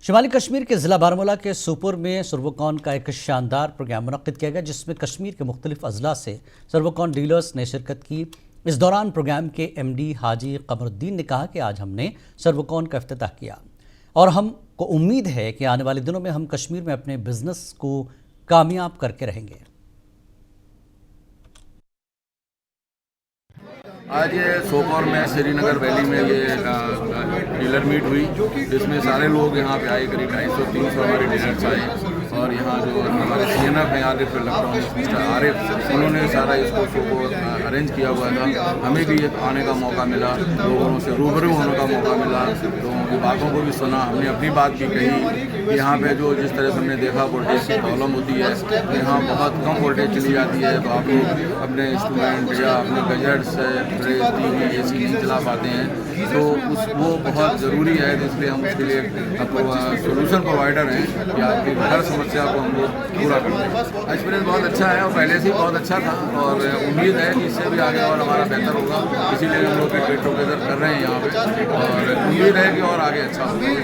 शुमाली कश्मीर के ज़िला बारामूला के सुपुर में सर्वोकॉन का एक शानदार प्रोग्राम मुनक्किद किया गया, जिसमें कश्मीर के मुख्तलिफ अजला से सर्वोकॉन डीलर्स ने शिरकत की। इस दौरान प्रोग्राम के MD हाजी कमरुद्दीन ने कहा कि आज हमने सर्वोकॉन का इफ्तिताह किया और हमको उम्मीद है कि आने वाले दिनों में हम कश्मीर में अपने बिजनेस को कामयाब करके रहेंगे। आज ये सोपोर में श्रीनगर वैली में ये डीलर मीट हुई, जिसमें सारे लोग यहाँ पे आए, करीब 250-300 हमारे डीलर्स आए। और यहाँ जो हमारे CNF हैं आरिफ लखनऊ मिस्टर आरिफ, उन्होंने सारा इसको शो को अरेंज किया हुआ था। हमें भी ये आने का मौका मिला, लोगों से रूबरू होने का मौका मिला, लोगों की बातों को भी सुना, हमने अपनी बात भी कही कि यहाँ पे जो जिस तरह से हमने देखा वोल्टेज की प्रॉब्लम होती है, तो यहाँ बहुत कम वोल्टेज चली जाती है, तो आप लोग अपने इंस्ट्रूमेंट या अपने गैजेट्स फ्रिज TV AC नहीं चला पाते हैं, तो वो बहुत ज़रूरी है। तो इसलिए हम उसके लिए सोल्यूशन प्रोवाइडर हैं कि आपकी हर समस्या को हम लोग पूरा करते हैं। एक्सपीरियंस बहुत अच्छा है और पहले से ही बहुत अच्छा था और उम्मीद है कि इससे भी आगे और हमारा बेहतर होगा। इसीलिए हम लोग गेट टुगेदर कर रहे हैं यहाँ पे और उम्मीद है कि और आगे अच्छा होगा।